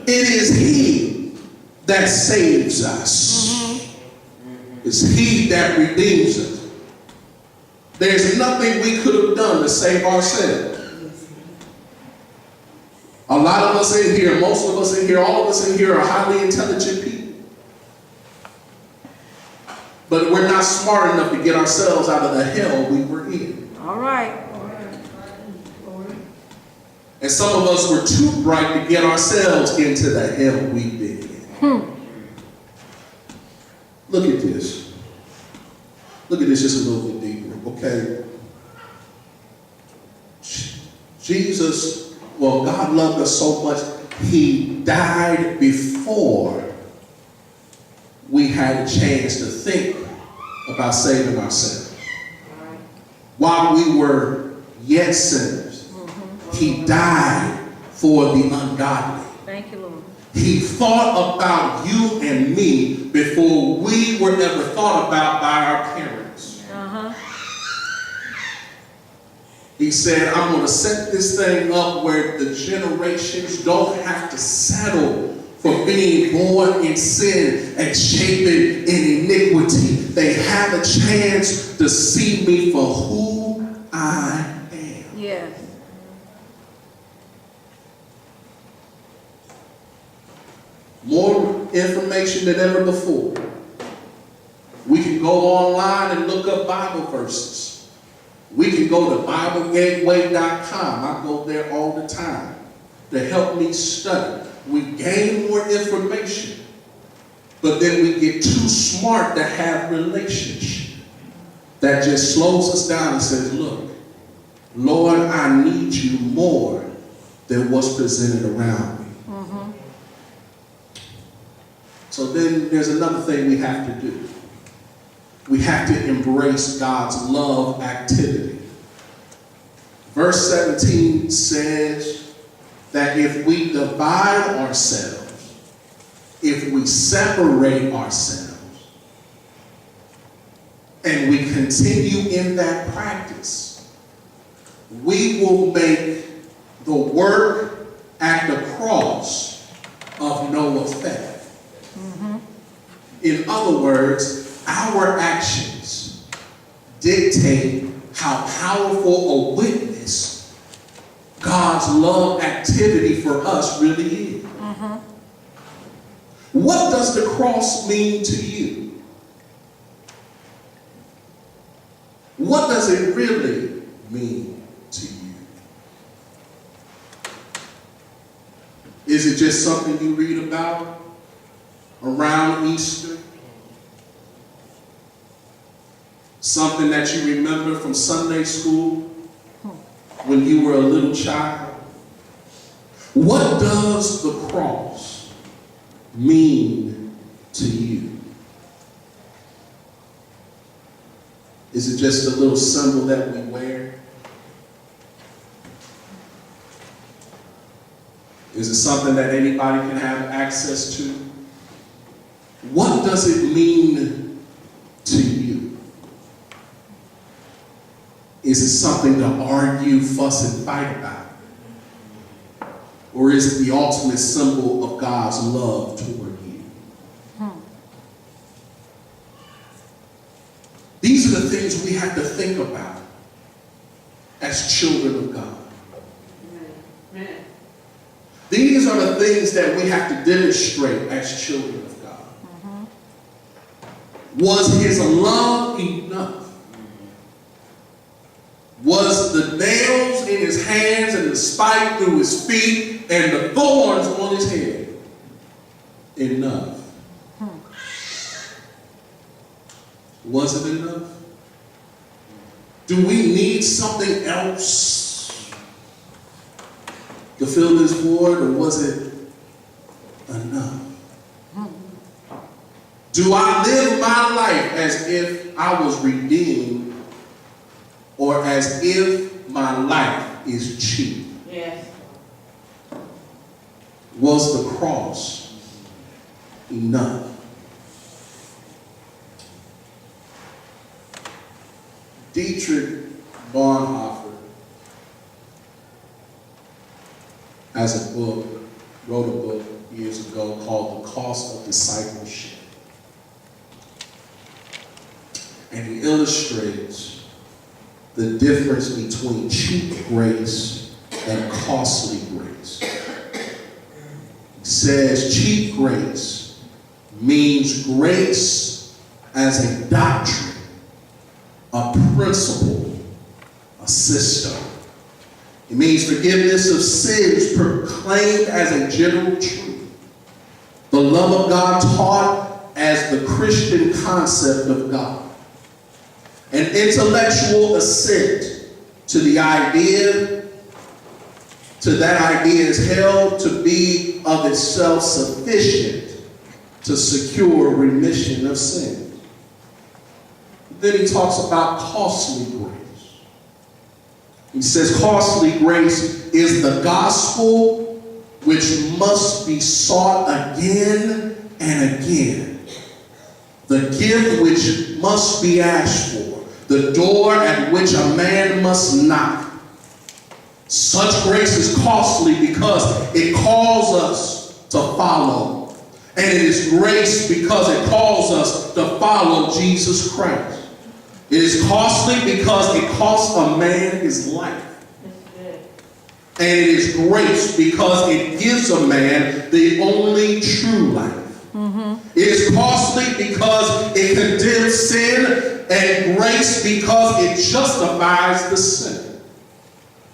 It is He that saves us. It's He that redeems us. There's nothing we could have done to save ourselves. A lot of us in here, most of us in here, all of us in here are highly intelligent people. But we're not smart enough to get ourselves out of the hell we were in. All right. And some of us were too bright to get ourselves into the hell we've been in. Look at this. Look at this just a little bit deeper, okay? Jesus, well, God loved us so much, He died before we had a chance to think about saving ourselves. While we were yet sinners, He died for the ungodly. Thank you, Lord. He thought about you and me before we were ever thought about by our parents. He said, I'm going to set this thing up where the generations don't have to settle for being born in sin and shaped in iniquity. They have a chance to see me for who I am. Yes. More information than ever before. We can go online and look up Bible verses. We can go to BibleGateway.com. I go there all the time to help me study. We gain more information, but then we get too smart to have relationship. That just slows us down and says, look, Lord, I need you more than what's presented around me. So then there's another thing we have to do. We have to embrace God's love activity. Verse 17 says that if we divide ourselves, if we separate ourselves, and we continue in that practice, we will make the work at the cross of no effect. In other words, our actions dictate how powerful a witness God's love activity for us really is. What does the cross mean to you? What does it really mean to you? Is it just something you read about around Easter? Something that you remember from Sunday school when you were a little child? What does the cross mean to you? Is it just a little symbol that we wear? Is it something that anybody can have access to? What does it mean to you? Is it something to argue, fuss, and fight about? Or is it the ultimate symbol of God's love toward you? These are the things we have to think about as children of God. Amen. These are the things that we have to demonstrate as children of God. Was His love enough? Was the nails in His hands and the spike through His feet and the thorns on His head enough? Was it enough? Do we need something else to fill this void, or was it enough? Do I live my life as if I was redeemed, or as if my life is cheap? Yes. Was the cross enough? Dietrich Bonhoeffer has a book wrote a book years ago called The Cost of Discipleship. And he illustrates the difference between cheap grace and costly grace. He says cheap grace means grace as a doctrine, a principle, a system. It means forgiveness of sins proclaimed as a general truth. The love of God taught as the Christian concept of God. An intellectual assent to the idea, to that idea is held to be of itself sufficient to secure remission of sins. Then he talks about costly grace. He says costly grace is the gospel which must be sought again and again. The gift which must be asked for. The door at which a man must knock. Such grace is costly because it calls us to follow. And it is grace because it calls us to follow Jesus Christ. It is costly because it costs a man his life. And it is grace because it gives a man the only true life. It is costly because it condemns sin, and grace because it justifies the sin.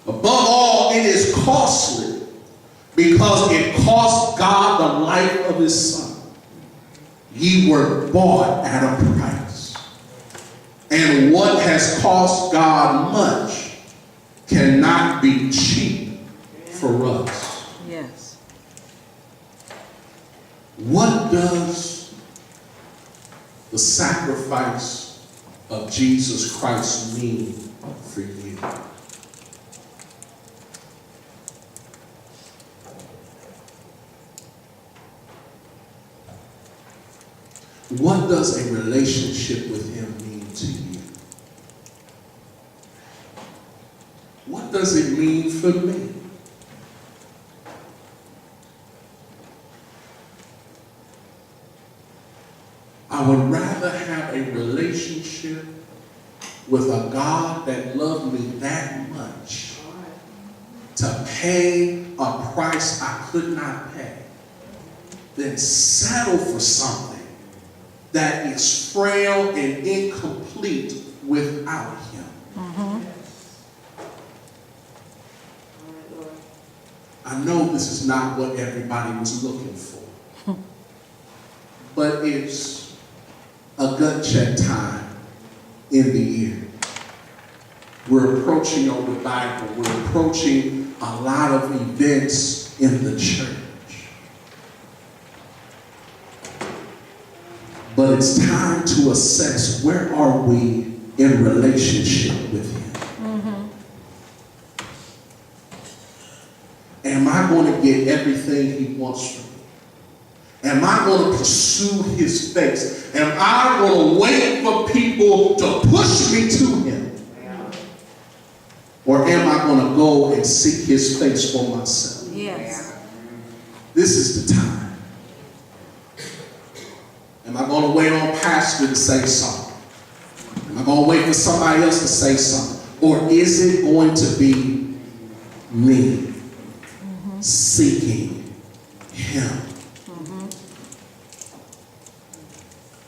Above all, it is costly because it cost God the life of his Son. Ye were bought at a price. And what has cost God much cannot be cheap for us. Yes. What does the sacrifice of Jesus Christ mean for you? What does a relationship with him mean to you? What does it mean for me? I would rather have a relationship with a God that loved me that much to pay a price I could not pay than settle for something that is frail and incomplete without him. I know this is not what everybody was looking for, but it's a gut check time in the year. We're approaching on the Bible. We're approaching a lot of events in the church. But it's time to assess, where are we in relationship with him? Am I going to get everything he wants from me? Am I going to pursue his face? Am I going to wait for people to push me to him? Or am I going to go and seek his face for myself? Yes. This is the time. Am I going to wait on pastor to say something? Am I going to wait for somebody else to say something? Or is it going to be me seeking him?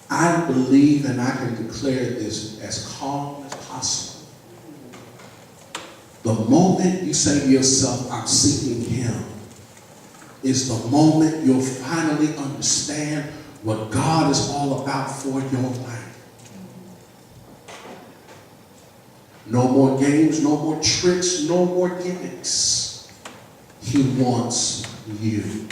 I believe, and I can declare this as calm as possible. The moment you say to yourself, I'm seeking him, is the moment you'll finally understand what God is all about for your life. No more games, no more tricks, no more gimmicks. He wants you.